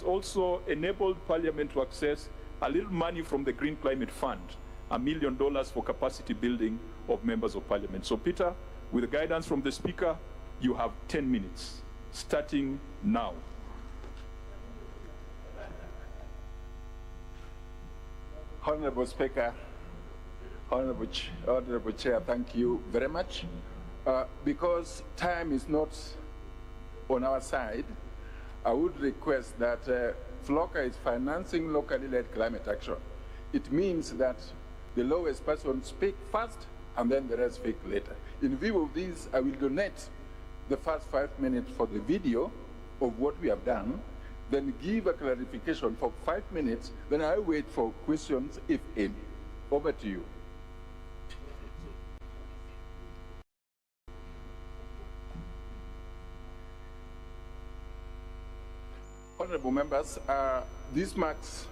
also enabled Parliament to access a little money from the Green Climate Fund, $1 million for capacity building of members of Parliament. So Peter, with the guidance from the Speaker, you have 10 minutes, starting now. Honorable Speaker, Honorable Chair, thank you very much. Because time is not on our side, I would request that FLLOCA is financing locally led climate action. It means that the lowest person speak first and then the rest speak later. In view of this, I will donate the first 5 minutes for the video of what we have done, then give a clarification for 5 minutes, then I wait for questions, if any. Over to you. Honorable members, this marks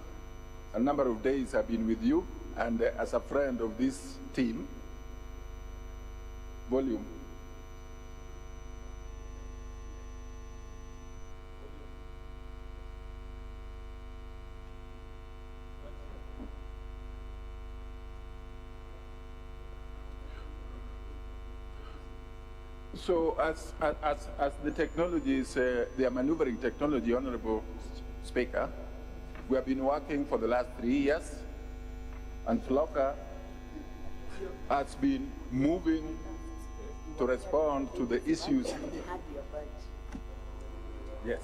a number of days I've been with you, and as a friend of this team, volume. So as the technologies, they are maneuvering technology, Honorable Speaker, we have been working for the last 3 years, and FLLOCA has been moving to respond to the issues. Yes.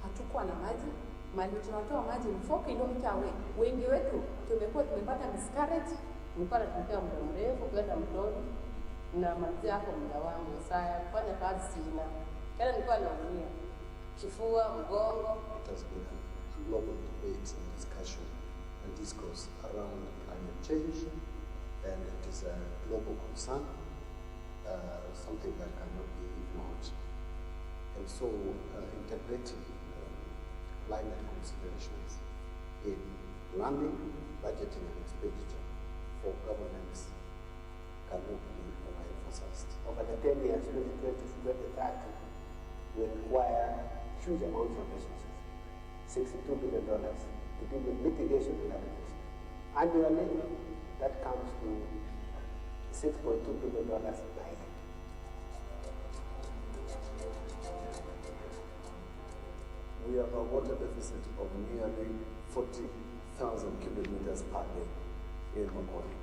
Hatukuwa na maji, mali tunatoa maji 4 kilomita away. Wengi wetu tumepata miscarriage, mpaka tumekaa muda mrefu kwenda mtoni na maji yako muda wangu saa kufanya kazi sina. Kana nilikuwa naumia. Kifua, mgongo. It has been a global debate and discussion and discourse around climate change, and it is a global concern, something that cannot be ignored. And so integrating climate considerations in planning, budgeting and expenditure for governments cannot be overemphasized. Over the 10 years, 2020 to 2030, will require huge amounts of resources, $62 billion to deal with mitigation challenges. Annually, that comes to $6.2 billion per year. We have a water deficit of nearly 40,000 cubic meters per day in Nakuru.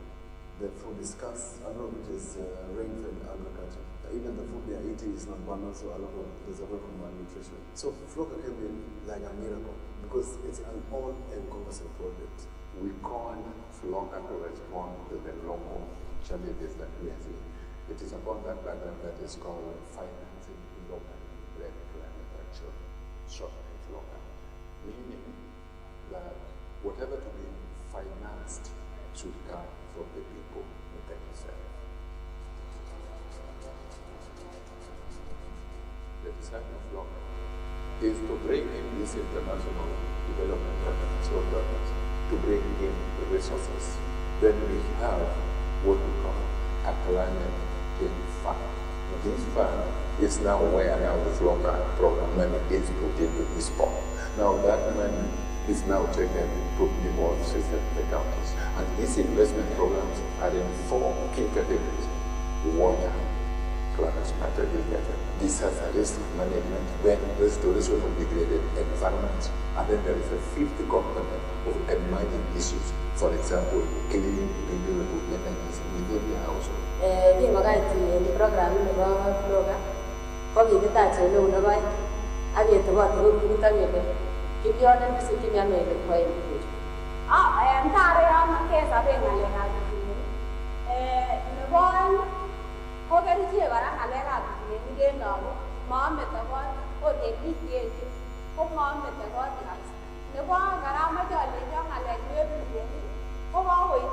The food is scarce, a lot of it is rain-fed agriculture. Even the food we are eating is not balanced, so a lot of there's a lot of malnutrition. So FLLOCA came in like a miracle because it's an all-encompassing project. We call FLLOCA to respond to the local challenges that we are seeing. It is about that program that is called Financing Local-Led Climate Action, short FLLOCA, meaning that whatever to be financed should come from the people themselves. The design of FLLOCA is to bring in these international development partners or partners, to bring in the resources. Then we have what we call a climate change fund. This fund is now where now the FLLOCA program money is put into this fund. Now that money is now taken to the more system accounts. And these investment programs are in 4 key categories: water, climate smart agriculture, disaster risk management, then restoration of degraded environments, and then there is a 5th component of emerging issues, for example, clean renewable energies within the household. The program in the FLLOCA, for the touch and loan of I get the water room to give you an emphasis in your neighborhood. I am tired of my case of being the one. Okay, here, I have again now. Mom at the one, or they did it. Oh, mom at the one. The one that I'm a jolly young, I like you. Oh, always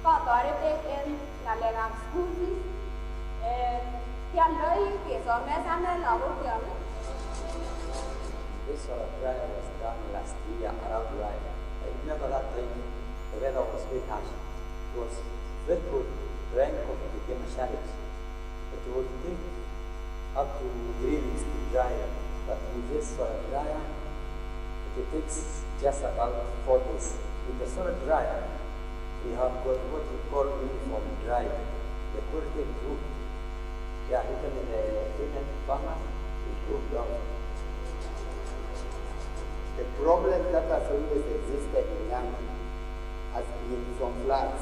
got authority in the Lega school fees. Young lady is on mess and then I will tell you. This trial was done last year around July. I remember that time the weather was very harsh. It was very good. Rain became a challenge. It would take up to 3 weeks to dry. that we face soil dryer. It takes just about 4 days. With the soil dryer, we have got what we call uniform dry. The quality improved. Yeah, even in the women farmers, it goes down. The problem that has always existed in Yanga has been from floods.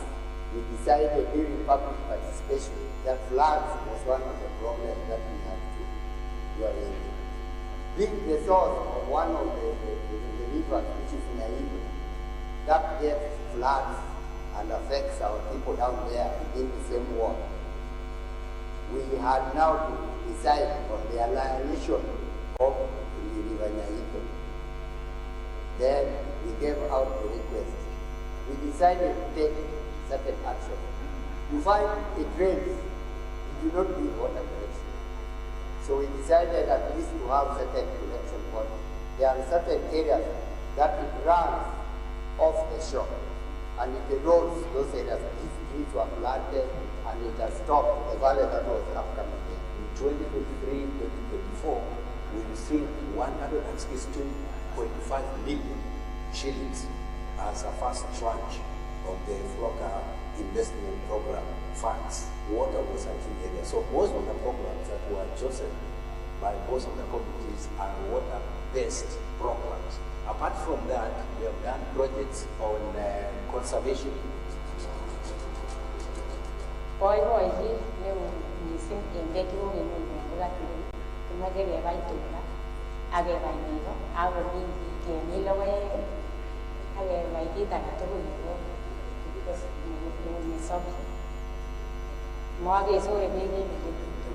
We decided during public participation that floods was one of the problems that we had to in. Being the source of one of the rivers, which is AJAABU, that gets floods and affects our people down there within the same water. We had now to decide on the annihilation of the river AJAABU. Then we gave out the request. We decided to take certain action. You find it rains, you do not need water collection. So we decided at least to have certain collection points. There are certain areas that it runs off the shore and it erodes those areas. These trees were planted and it has stopped the valley that was upcoming. In 2023-2024, we received 162.5 million shillings as a first tranche of the FLLOCA investment program funds. Water was a key area. So most of the programs that were chosen by most of the committees are water-based programs. Apart from that, we have done projects on conservation.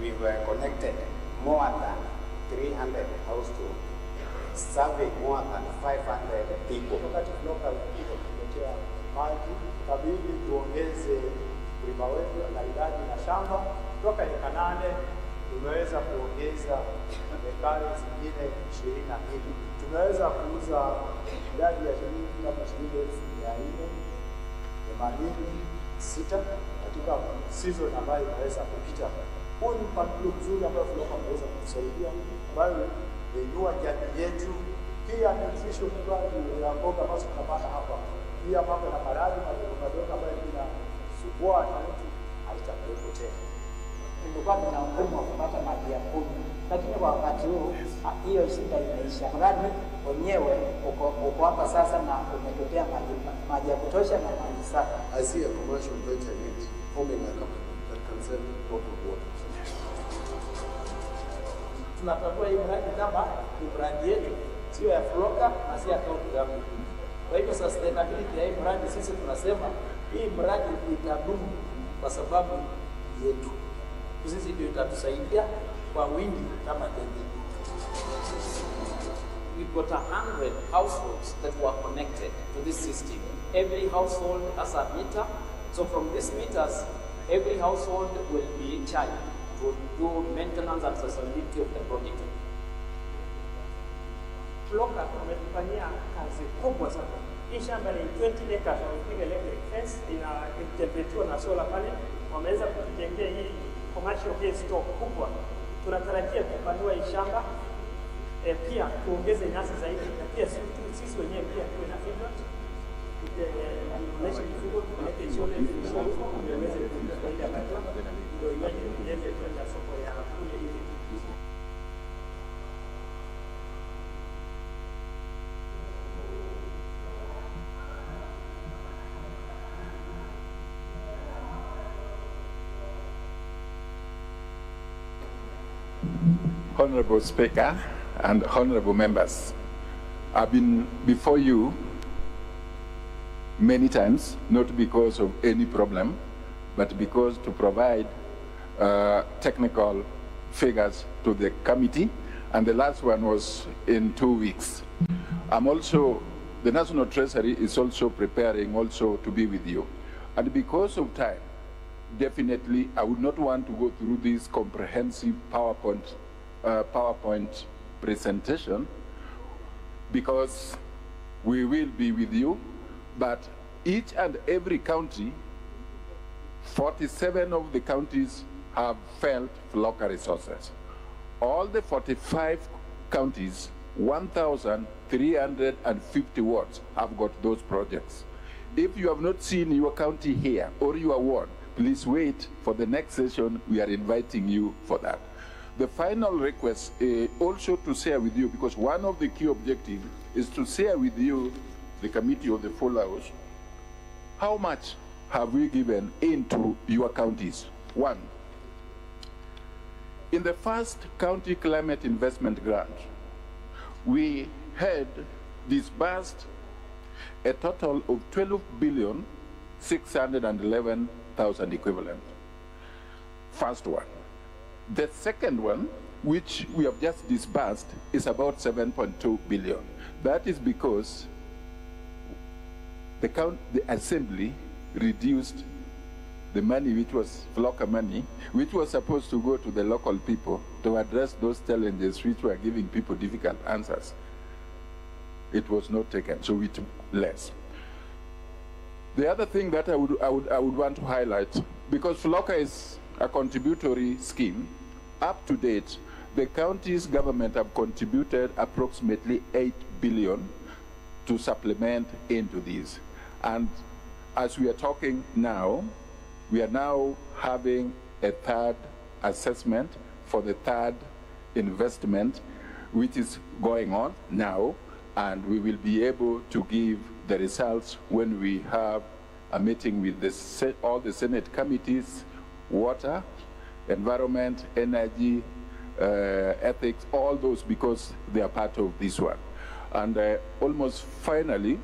We were connected more than 300 households, serving more than 500 people. Wakati FLLOCA kuletea maji, kabidi tuongeze kulima wetu na idadi na shamba kutoka eka 8 tumeweza kuongeza ekari zingine 22. Tumeweza kuuza idadi ya shilingi kama shilingi 486 katika season ambayo inaweza kupita. Huu ni mpangilio mzuri ambao FLLOCA ameweza kutusaidia, ambayo inua jamii yetu. Pia nutrition value ya mboga ambazo tunapata hapa, pia mambo na maradhi madogo ambayo inasumbua wananchi haitakuwepo tena. Tulikuwa tuna ugumu wa kupata maji ya kunywa, lakini kwa wakati huu hiyo shida imeisha. Mradi wenyewe uko hapa sasa na umetokea maji ya kutosha na maji safi. I see a commercial venture unit forming a company that can sell local water. Tunatambua hii mradi kama ni brand yetu, sio ya FLLOCA na si ya county government. Kwa hivyo sustainability ya hii mradi, sisi tunasema hii mradi itadumu kwa sababu yetu. Sisi ndio itatusaidia kwa wingi kama jamii. We've got 100 households that were connected to this system. Every household has a meter. So from these meters, every household will be charged to do maintenance and sustainability of the project. FLLOCA wametufanyia kazi kubwa sana. Hii shamba ni 20 acres, wamepiga electric fence, inaintegratiwa na solar panel. Wameweza kutujengea hii commercial gas store kubwa. Tunatarajia kupanua hii shamba, pia tuongeze nyasi zaidi, na pia sisi wenyewe pia tuwe na feedlot. Honorable Speaker and honorable members, I've been before you many times, not because of any problem, but because to provide technical figures to the committee, and the last one was in 2 weeks. I'm also, the National Treasury is also preparing also to be with you. And because of time, definitely I would not want to go through this comprehensive PowerPoint presentation, because we will be with you, but each and every county, 47 of the counties have felt FLLOCA resources. All the 45 counties, 1,350 wards have got those projects. If you have not seen your county here or your ward, please wait for the next session. We are inviting you for that. The final request also to share with you, because one of the key objectives is to share with you, the committee of the full house, how much have we given into your counties? One, in the first county climate investment grant, we had disbursed a total of 12,611,000 equivalent. First one. The second one, which we have just disbursed, is about 7.2 billion. That is because the assembly reduced the money, which was FLLOCA money, which was supposed to go to the local people to address those challenges which were giving people difficult answers. It was not taken, so we took less. The other thing that I would want to highlight, because FLLOCA is a contributory scheme, up to date, the county's government have contributed approximately 8 billion to supplement into these. And as we are talking now, we are now having a third assessment for the third investment, which is going on now, and we will be able to give the results when we have a meeting with all the Senate committees, water, environment, energy, ethics, all those, because they are part of this one. And almost finally,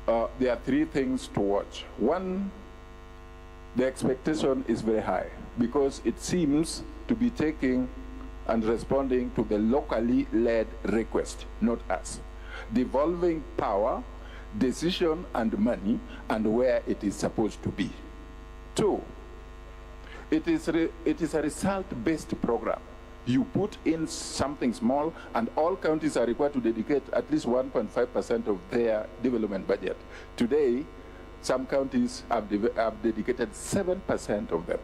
there are three things to watch. One, the expectation is very high because it seems to be taking and responding to the locally led request, not us. Devolving power, decision and money, and where it is supposed to be. Two, it is a result-based program. You put in something small, and all counties are required to dedicate at least 1.5% of their development budget. Today, some counties have dedicated 7% of them.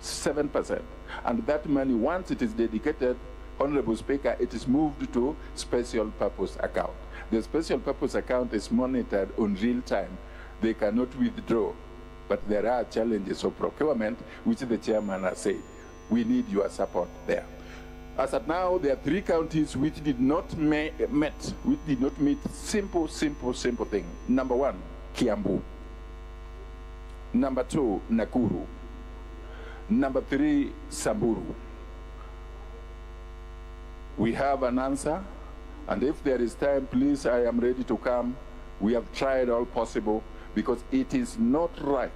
7%. And that money, once it is dedicated, Honorable Speaker, it is moved to special purpose account. The special purpose account is monitored on real time. They cannot withdraw. But there are challenges of procurement, which the chairman has said. We need your support there. As of now, there are 3 counties which did not meet simple thing. Number 1, Kiambu. Number 2, Nakuru. Number 3, Samburu. We have an answer, and if there is time, please, I am ready to come. We have tried all possible, because it is not right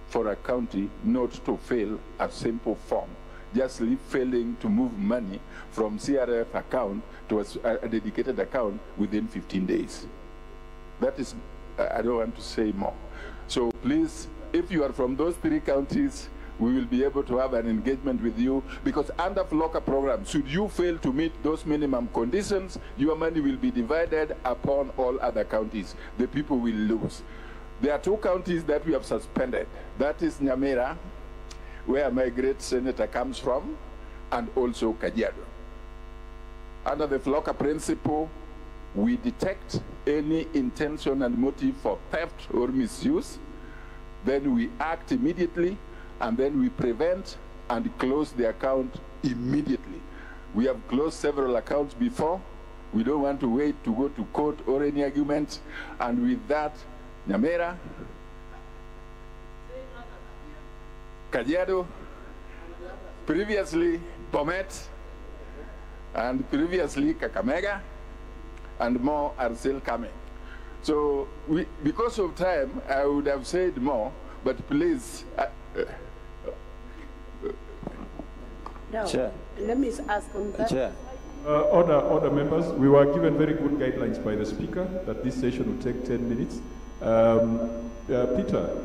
for a county not to fill a simple form, just failing to move money from CRF account to a dedicated account within 15 days. That is, I don't want to say more. So please, if you are from those 3 counties, we will be able to have an engagement with you, because under FLLOCA program, should you fail to meet those minimum conditions, your money will be divided upon all other counties. The people will lose. There are 2 counties that we have suspended. That is Nyamira, where my great senator comes from, and also Kajiado. Under the FLLOCA principle, we detect any intention and motive for theft or misuse, then we act immediately, and then we prevent and close the account immediately. We have closed several accounts before. We don't want to wait to go to court or any argument. And with that, Nyamira, Kajiado, previously Bomet, and previously Kakamega, and more are still coming. So because of time, I would have said more, but please. No, Chair. Let me ask on that. Chair. Order members, we were given very good guidelines by the Speaker that this session will take 10 minutes. Peter,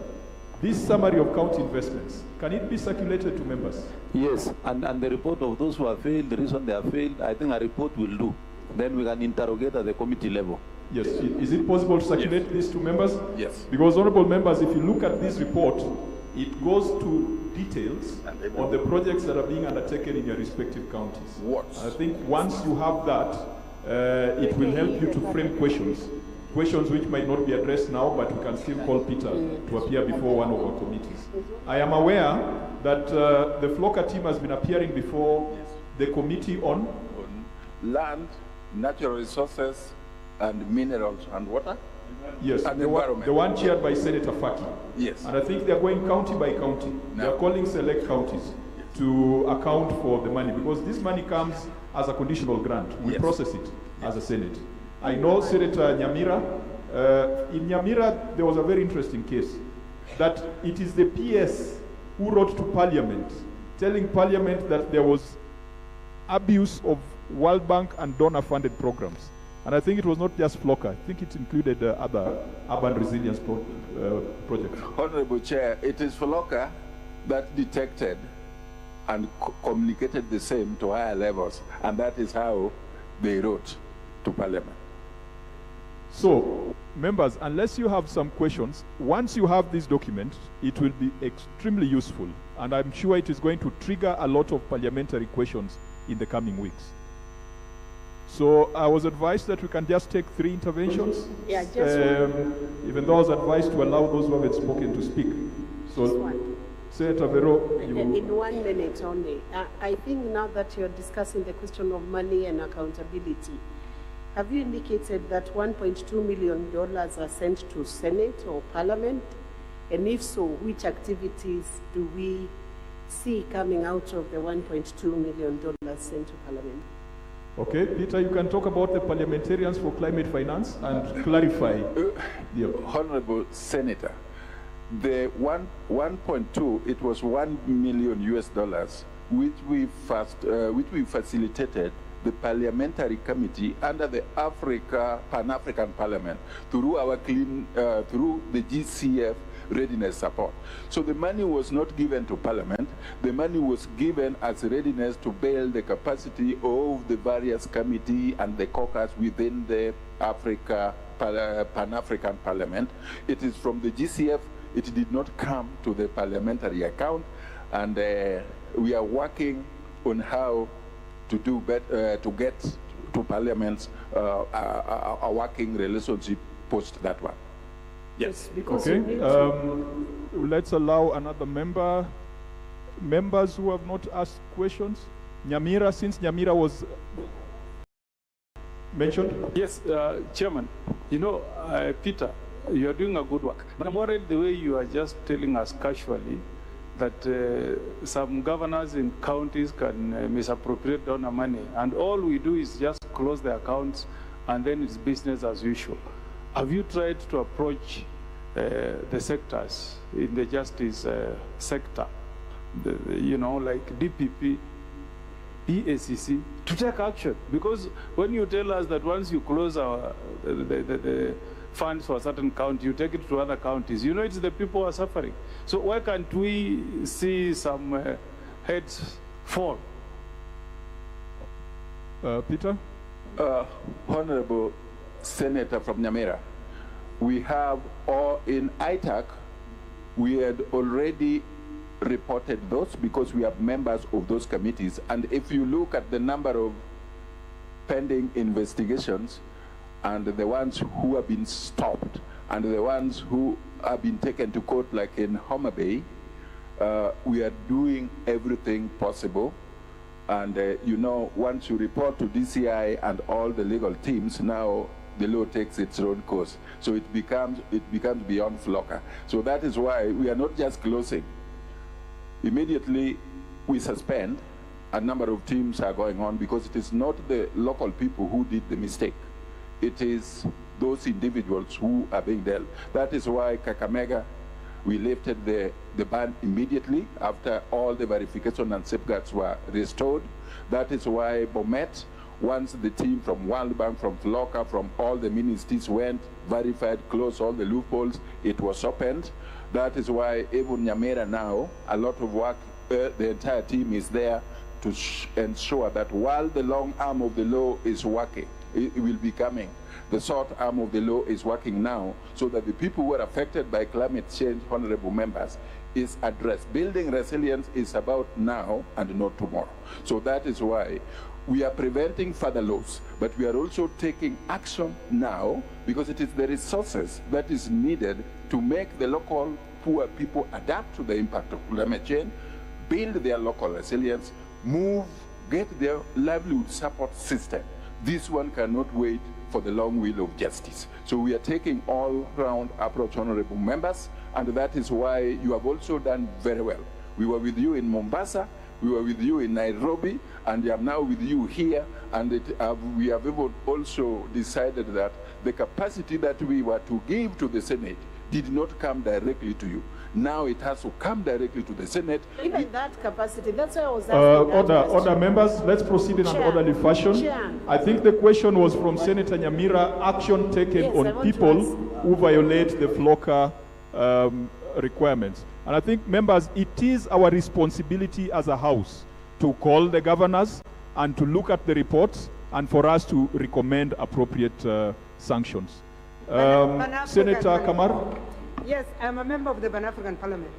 this summary of county investments, can it be circulated to members? Yes, and the report of those who have failed, the reason they have failed, I think a report will do. Then we can interrogate at the committee level. Yes, is it possible to circulate this to members? Yes. Because, honorable members, if you look at this report, it goes to details on the projects that are being undertaken in your respective counties. What? I think once you have that, it will help you to frame questions which might not be addressed now, but we can still call Peter to appear before one of our committees. I am aware that the FLLOCA team has been appearing before the committee on land, natural resources, and minerals and water. Yes, and the one chaired by Senator Faki. Yes. And I think they're going county by county. They're calling select counties to account for the money, because this money comes as a conditional grant. We process it as a Senate. I know Senator Nyamira. In Nyamira, there was a very interesting case that it is the PS who wrote to Parliament telling Parliament that there was abuse of World Bank and donor-funded programs. And I think it was not just FLLOCA. I think it included other urban resilience projects. Honorable Chair, it is FLLOCA that detected and communicated the same to higher levels, and that is how they wrote to Parliament. So, members, unless you have some questions, once you have this document, it will be extremely useful, and I'm sure it is going to trigger a lot of parliamentary questions in the coming weeks. So I was advised that we can just take 3 interventions. Yeah, just even though I was advised to allow those who haven't spoken to speak. So, Senator Vero, in 1 minute only. I think now that you're discussing the question of money and accountability, have you indicated that $1.2 million are sent to Senate or Parliament? And if so, which activities do we see coming out of the $1.2 million sent to Parliament? Okay, Peter, you can talk about the parliamentarians for climate finance and clarify. Honorable Senator, the 1.2, it was $1 million which we facilitated the Parliamentary Committee under the Pan-African Parliament through our through the GCF readiness support. So the money was not given to Parliament, the money was given as readiness to build the capacity of the various committee and the caucus within the Pan-African Parliament. It is from the GCF, it did not come to the parliamentary account, and we are working on how to do better, to get to Parliament's a working relationship post that one. Yes. Okay. Let's allow another member. Members who have not asked questions. Nyamira, since Nyamira was mentioned. Yes, Chairman. You know, Peter, you are doing a good work. But I'm worried the way you are just telling us casually that some governors in counties can misappropriate donor money, and all we do is just close the accounts and then it's business as usual. Have you tried to approach the sectors in the justice sector, you know, like DPP, PACC, to take action? Because when you tell us that once you close the funds for a certain county, you take it to other counties, you know it's the people who are suffering. So why can't we see some heads fall? Peter? Honorable Senator from Nyamira, we have, or in ITAC, we had already reported those because we have members of those committees. And if you look at the number of pending investigations and the ones who have been stopped and the ones who have been taken to court, like in Homa Bay, we are doing everything possible. And you know, once you report to DCI and all the legal teams, now the law takes its own course. So it becomes beyond FLLOCA. So that is why we are not just closing. Immediately we suspend. A number of teams are going on because it is not the local people who did the mistake. It is those individuals who are being dealt. That is why Kakamega, we lifted the ban immediately after all the verification and safeguards were restored. That is why Bomet, once the team from World Bank, from FLLOCA, from all the ministries went, verified, closed all the loopholes, it was opened. That is why even Nyamira now, a lot of work, the entire team is there to ensure that while the long arm of the law is working, it will be coming. The short arm of the law is working now so that the people who are affected by climate change, honorable members, is addressed. Building resilience is about now and not tomorrow. So that is why we are preventing further loss, but we are also taking action now because it is the resources that is needed to make the local poor people adapt to the impact of climate change, build their local resilience, move, get their livelihood support system. This one cannot wait for the long wheel of justice. So we are taking all-round approach, honorable members, and that is why you have also done very well. We were with you in Mombasa, we were with you in Nairobi, and we are now with you here, and we have even also decided that the capacity that we were to give to the Senate did not come directly to you. Now it has to come directly to the Senate. Even that capacity, that's why I was asking Order members, let's proceed in an orderly fashion. I think the question was from Senator Nyamira, action taken on people who violate the FLLOCA requirements. And I think, members, it is our responsibility as a House to call the governors and to look at the reports and for us to recommend appropriate sanctions. Senator Kamar? Yes, I'm a member of the Pan-African Parliament.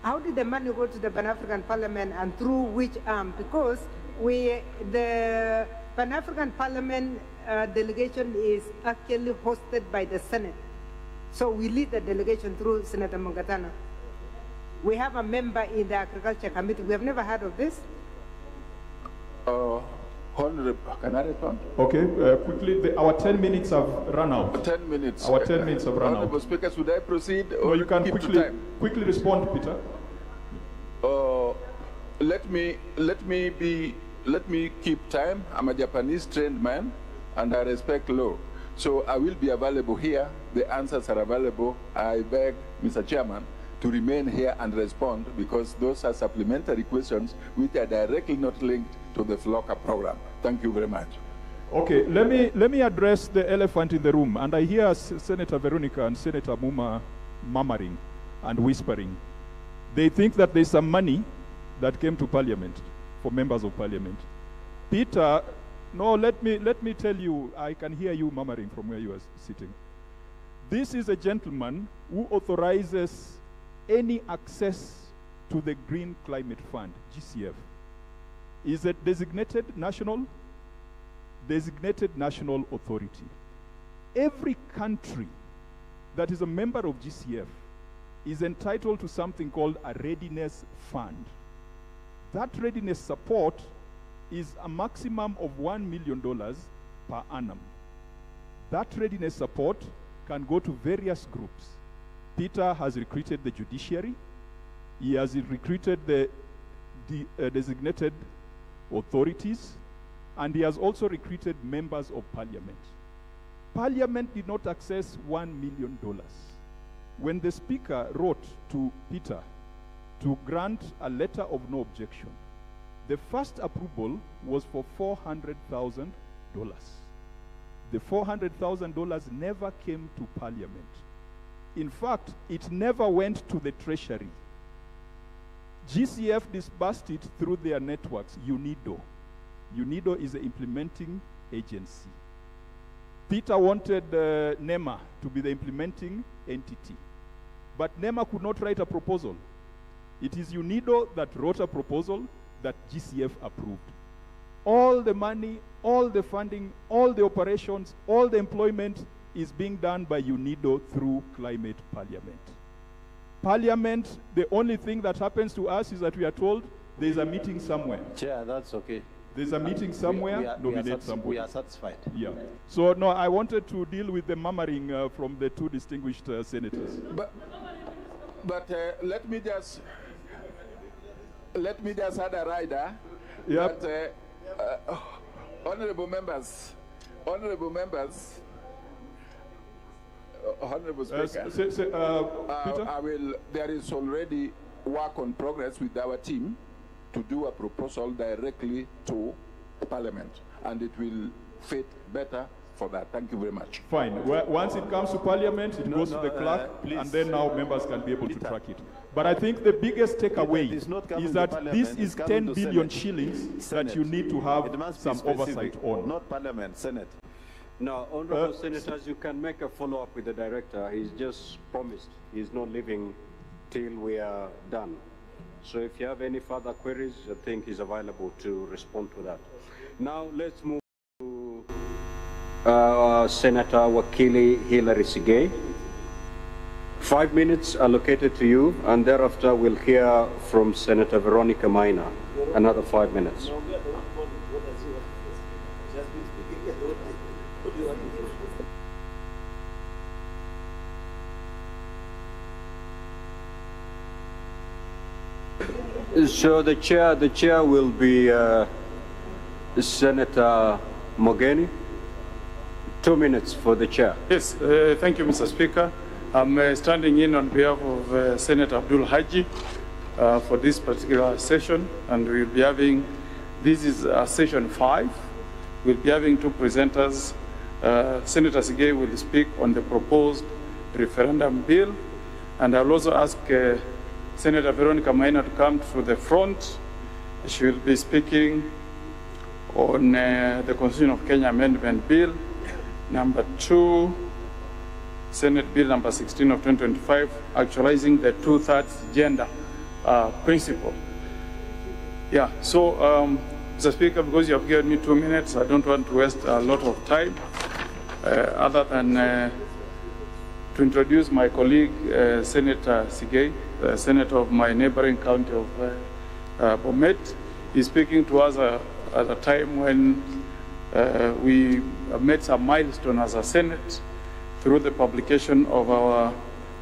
How did the money go to the Pan-African Parliament and through which arm? Because the Pan-African Parliament delegation is actually hosted by the Senate. So we lead the delegation through Senator Mungatana. We have a member in the Agriculture Committee. We have never heard of this. Honorable, can I respond? Okay, quickly, our 10 minutes have run out. 10 minutes. Our 10 minutes have run Honorable out. Speaker, should I proceed? No, you can quickly respond, Peter. Let me keep time. I'm a Japanese trained man, and I respect law. So I will be available here. The answers are available. I beg, Mr. Chairman, to remain here and respond because those are supplementary questions which are directly not linked to the FLLOCA program. Thank you very much. Okay, let me address the elephant in the room. And I hear Senator Veronica and Senator Muma murmuring and whispering. They think that there's some money that came to Parliament for members of Parliament. Peter, no, let me tell you, I can hear you murmuring from where you are sitting. This is a gentleman who authorizes any access to the Green Climate Fund, GCF. Is a designated national authority. Every country that is a member of GCF is entitled to something called a readiness fund. That readiness support is a maximum of $1 million per annum. That readiness support can go to various groups. Peter has recruited the judiciary. He has recruited the designated authorities, and he has also recruited members of Parliament. Parliament did not access $1 million. When the Speaker wrote to Peter to grant a letter of no objection, the first approval was for $400,000. The $400,000 never came to Parliament. In fact, it never went to the Treasury. GCF disbursed it through their networks, UNIDO. UNIDO is the implementing agency. Peter wanted NEMA to be the implementing entity. But NEMA could not write a proposal. It is UNIDO that wrote a proposal that GCF approved. All the money, all the funding, all the operations, all the employment is being done by UNIDO through Climate Parliament. Parliament, the only thing that happens to us is that we are told there's a meeting somewhere. Chair, that's okay. There's a meeting somewhere, nominate somebody. We are satisfied. Yeah. So, no, I wanted to deal with the murmuring from the two distinguished senators. But let me just add a rider. Yep. That, honorable members, Honorable Speaker, Peter? there is already work on progress with our team to do a proposal directly to Parliament, and it will fit better for that. Thank you very much. Fine. Well, once it comes to Parliament, it goes to the clerk, and then now members can be able to track it. But I think the biggest takeaway is that this is 10 billion shillings Senate. that you need to have some oversight on. Not Parliament, Senate. No, honorable senators, you can make a follow-up with the director. He's just promised he's not leaving till we are done. So if you have any further queries, I think he's available to respond to that. Now let's move to Senator Wakili Hilary Sigei. 5 minutes allocated to you, and thereafter we'll hear from Senator Veronica Maina. Another 5 minutes. So the chair will be Senator Mogeni. 2 minutes for the chair. Yes, thank you, Mr. Speaker. I'm standing in on behalf of Senator Abdul Haji for this particular session, and we'll be having, this is session 5. We'll be having 2 presenters. Senator Sigei will speak on the proposed referendum bill, and I'll also ask Senator Veronica Maina to come to the front. She will be speaking on the Constitution of Kenya Amendment Bill, number 2, Senate Bill number 16 of 2025, actualizing the 2/3 gender principle. Yeah, so Mr. Speaker, because you have given me 2 minutes, I don't want to waste a lot of time other than to introduce my colleague, Senator Sigei, senator of my neighboring county of Bomet. He's speaking to us at a time when we made some milestone as a Senate through the publication of our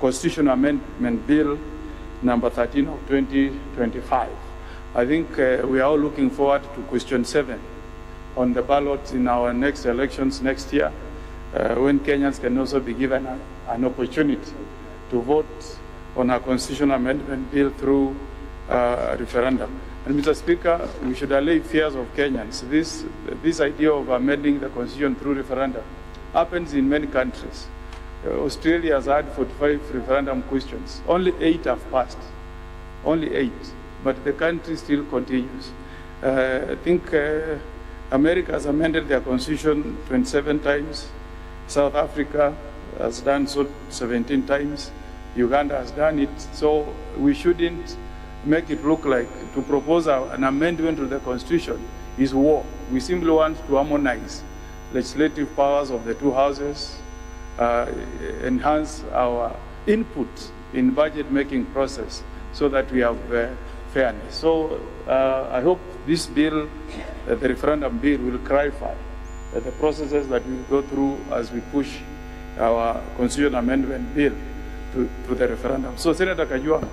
Constitutional Amendment Bill number 13 of 2025. I think we are all looking forward to question 7 on the ballot in our next elections next year, when Kenyans can also be given an opportunity to vote on a Constitutional Amendment Bill through a referendum. And Mr. Speaker, we should allay fears of Kenyans. This idea of amending the Constitution through referendum happens in many countries. Australia has had 45 referendum questions. Only 8 have passed. Only 8. But the country still continues. I think America has amended their constitution 27 times. South Africa has done so 17 times. Uganda has done it. So we shouldn't make it look like to propose an amendment to the constitution is war. We simply want to harmonize legislative powers of the 2 houses, enhance our input in budget-making process so that we have fairness. So I hope this bill, the referendum bill, will clarify the processes that we go through as we push our Constitutional Amendment Bill to the referendum. So Senator Kajwang,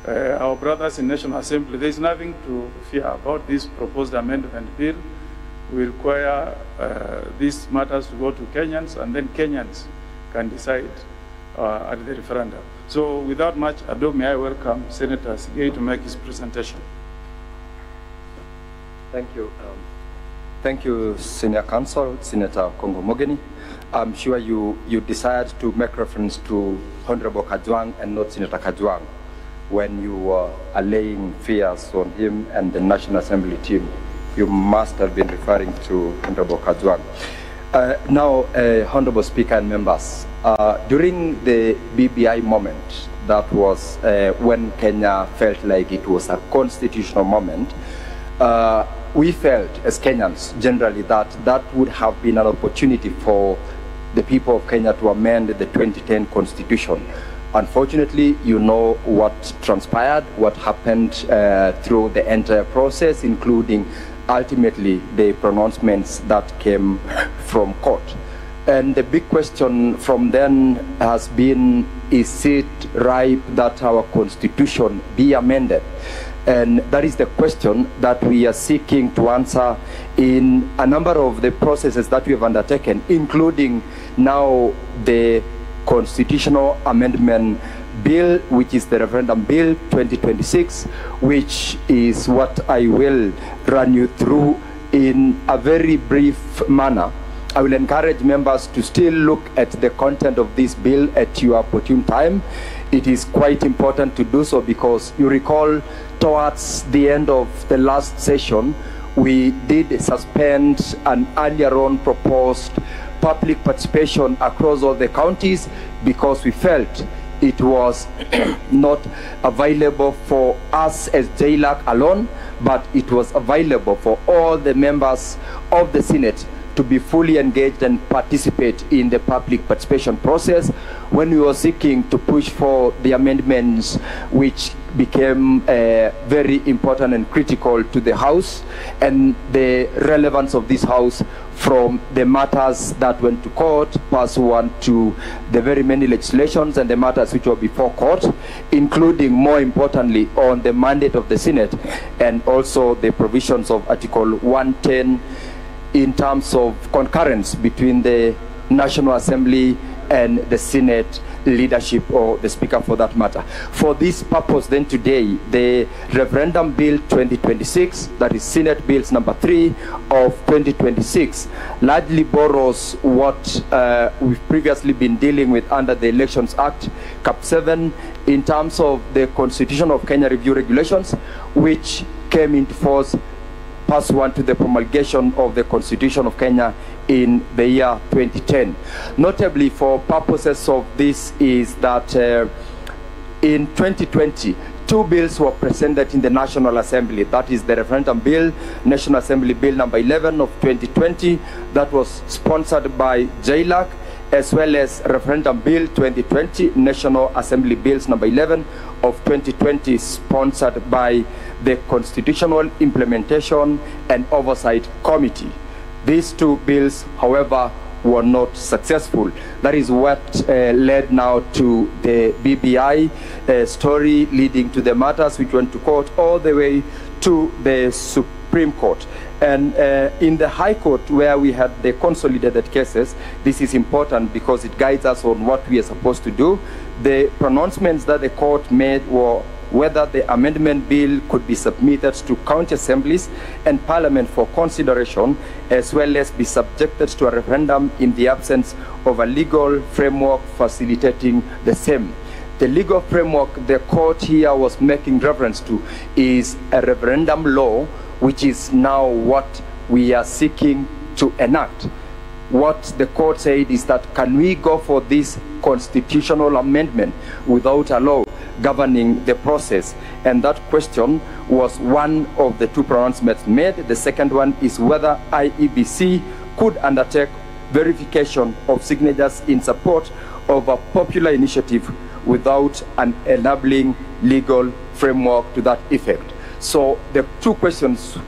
our brothers in National Assembly, there is nothing to fear about this proposed amendment bill. We require these matters to go to Kenyans, and then Kenyans can decide at the referendum. So without much ado, may I welcome Senator Sigei to make his presentation. Thank you. Thank you, Senior Counsel, Senator Kongo Mogeni. I'm sure you decided to make reference to Honorable Kajwang and not Senator Kajwang when you were allaying fears on him and the National Assembly team. You must have been referring to Honorable Kajwang. Now, Honorable Speaker and members, during the BBI moment, that was when Kenya felt like it was a constitutional moment, we felt as Kenyans generally that would have been an opportunity for the people of Kenya to amend the 2010 constitution. Unfortunately, you know what transpired, what happened through the entire process, including ultimately the pronouncements that came from court. And the big question from then has been, is it ripe that our constitution be amended? And that is the question that we are seeking to answer in a number of the processes that we have undertaken, including now the Constitutional Amendment Bill, which is the Referendum Bill 2026, which is what I will run you through in a very brief manner. I will encourage members to still look at the content of this bill at your opportune time. It is quite important to do so because you recall towards the end of the last session, we did suspend an earlier on proposed public participation across all the counties because we felt it was not available for us as JLAC alone, but it was available for all the members of the Senate to be fully engaged and participate in the public participation process when we were seeking to push for the amendments which became very important and critical to the House and the relevance of this House from the matters that went to court, pursuant to the very many legislations and the matters which were before court, including more importantly on the mandate of the Senate and also the provisions of Article 110 in terms of concurrence between the National Assembly and the Senate leadership, or the Speaker for that matter. For this purpose then today, the Referendum Bill 2026, that is Senate Bills number 3 of 2026, largely borrows what we've previously been dealing with under the Elections Act, Cap 7, in terms of the Constitution of Kenya Review Regulations, which came into force pursuant to the promulgation of the Constitution of Kenya in the year 2010. Notably, for purposes of this is that in 2020, 2 bills were presented in the National Assembly. That is the Referendum Bill, National Assembly Bill number 11 of 2020, that was sponsored by JLAC, as well as Referendum Bill 2020, National Assembly Bills number 11 of 2020, sponsored by the Constitutional Implementation and Oversight Committee. These 2 bills, however, were not successful. That is what led now to the BBI story, leading to the matters which went to court all the way to the Supreme Court. And in the High Court, where we had the consolidated cases, this is important because it guides us on what we are supposed to do. The pronouncements that the court made were whether the amendment bill could be submitted to county assemblies and parliament for consideration, as well as be subjected to a referendum in the absence of a legal framework facilitating the same. The legal framework the court here was making reference to is a referendum law, which is now what we are seeking to enact. What the court said is that, can we go for this constitutional amendment without a law governing the process? And that question was one of the 2 pronouncements made. The second one is whether IEBC could undertake verification of signatures in support of a popular initiative without an enabling legal framework to that effect. So the 2 questions: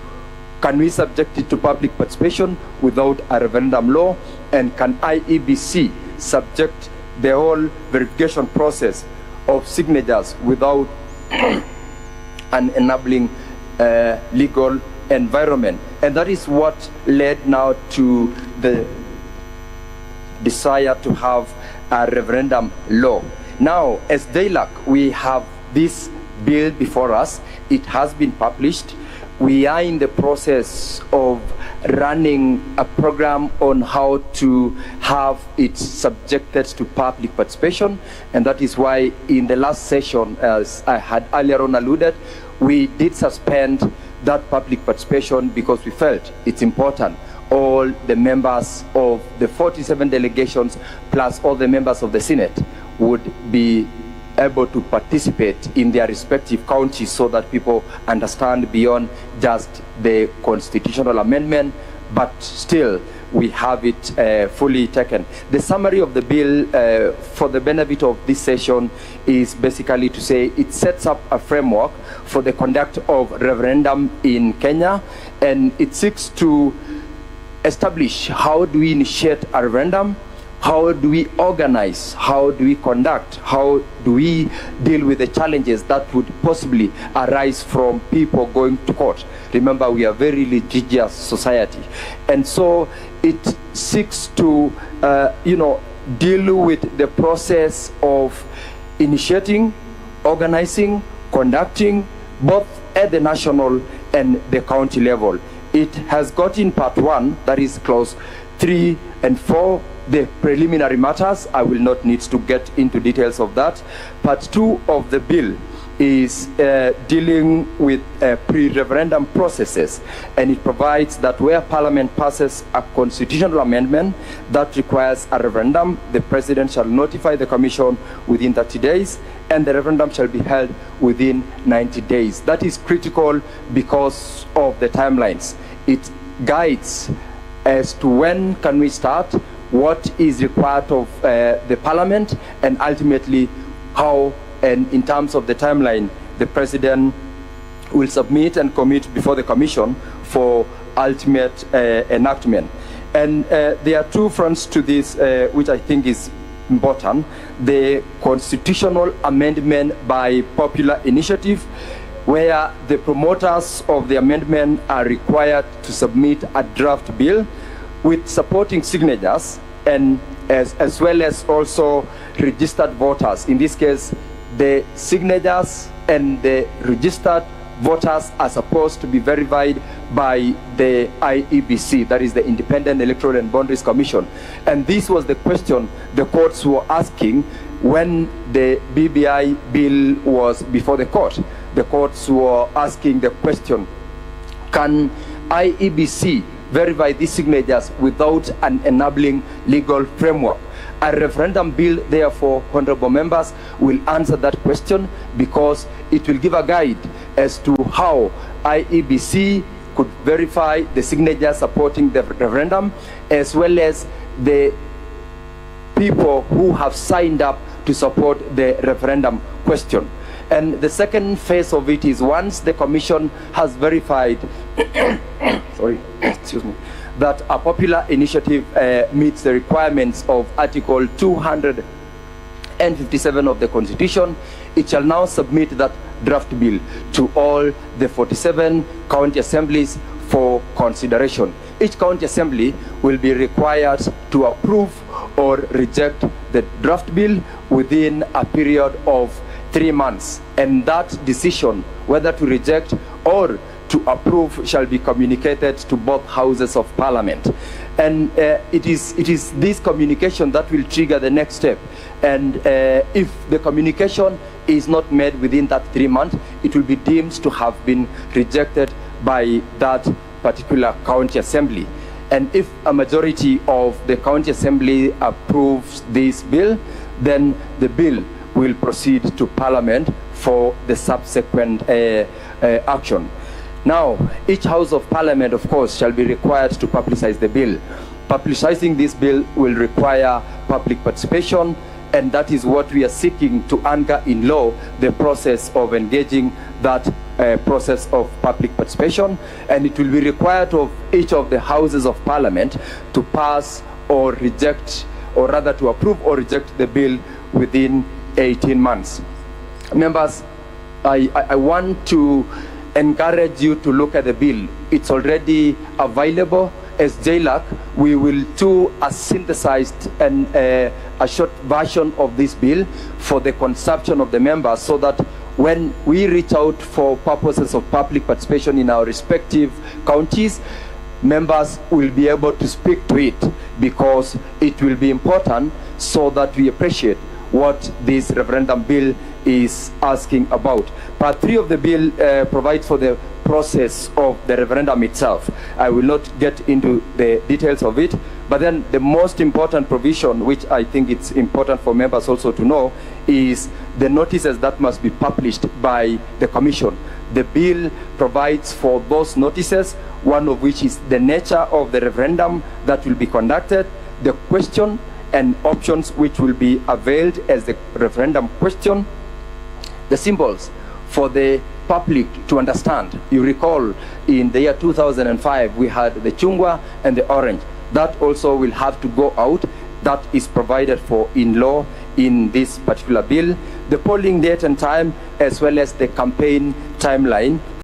can we subject it to public participation without a referendum law? And can IEBC subject the whole verification process of signatures without an enabling legal environment? And that is what led now to the desire to have a referendum law. Now, as JLAC, we have this bill before us. It has been published. We are in the process of running a program on how to have it subjected to public participation, and that is why in the last session, as I had earlier on alluded, we did suspend that public participation because we felt it's important. All the members of the 47 delegations plus all the members of the Senate would be able to participate in their respective counties so that people understand beyond just the constitutional amendment, but still we have it fully taken. The summary of the bill for the benefit of this session is basically to say it sets up a framework for the conduct of referendum in Kenya, and it seeks to establish how do we initiate a referendum, how do we organize, how do we conduct, how do we deal with the challenges that would possibly arise from people going to court. Remember, we are a very litigious society. And so it seeks to, deal with the process of initiating, organizing, conducting, both at the national and the county level. It has got in part 1, that is clause 3 and 4, the preliminary matters. I will not need to get into details of that. Part 2 of the bill is dealing with pre-referendum processes, and it provides that where Parliament passes a constitutional amendment that requires a referendum, the President shall notify the Commission within 30 days, and the referendum shall be held within 90 days. That is critical because of the timelines. It guides as to when can we start, what is required of the Parliament, and ultimately how, and in terms of the timeline, the President will submit and commit before the Commission for ultimate enactment. And there are two fronts to this, which I think is important. The constitutional amendment by popular initiative, where the promoters of the amendment are required to submit a draft bill with supporting signatures, and as well as also registered voters. In this case, the signatures and the registered voters are supposed to be verified by the IEBC, that is the Independent Electoral and Boundaries Commission. And this was the question the courts were asking when the BBI bill was before the court. The courts were asking the question, can IEBC verify these signatures without an enabling legal framework? A referendum bill, therefore, honorable members, will answer that question, because it will give a guide as to how IEBC could verify the signatures supporting the referendum, as well as the people who have signed up to support the referendum question. And the second phase of it is, once the Commission has verified sorry, excuse me, that a popular initiative meets the requirements of Article 257 of the Constitution, it shall now submit that draft bill to all the 47 county assemblies for consideration. Each county assembly will be required to approve or reject the draft bill within a period of 3 months, and that decision, whether to reject or to approve, shall be communicated to both houses of Parliament. And it is this communication that will trigger the next step. And if the communication is not made within that 3 months, it will be deemed to have been rejected by that particular county assembly. And if a majority of the county assembly approves this bill, then the bill will proceed to Parliament for the subsequent action. Now, each House of Parliament, of course, shall be required to publicize the bill. Publicizing this bill will require public participation, and that is what we are seeking to anchor in law, the process of engaging that process of public participation. And it will be required of each of the Houses of Parliament to pass or reject, or rather to approve or reject the bill within 18 months. Members, I want to encourage you to look at the bill. It's already available as JLAC. We will do a synthesized and a short version of this bill for the consumption of the members, so that when we reach out for purposes of public participation in our respective counties, members will be able to speak to it, because it will be important so that we appreciate what this referendum bill is asking about. Part 3 of the bill provides for the process of the referendum itself. I will not get into the details of it, but then the most important provision, which I think it's important for members also to know, is the notices that must be published by the Commission. The bill provides for those notices, one of which is the nature of the referendum that will be conducted, the question and options which will be availed as the referendum question, the symbols for the public to understand. You recall in the year 2005 we had the chungwa and the orange. That also will have to go out. That is provided for in law in this particular bill. The polling date and time, as well as the campaign timeline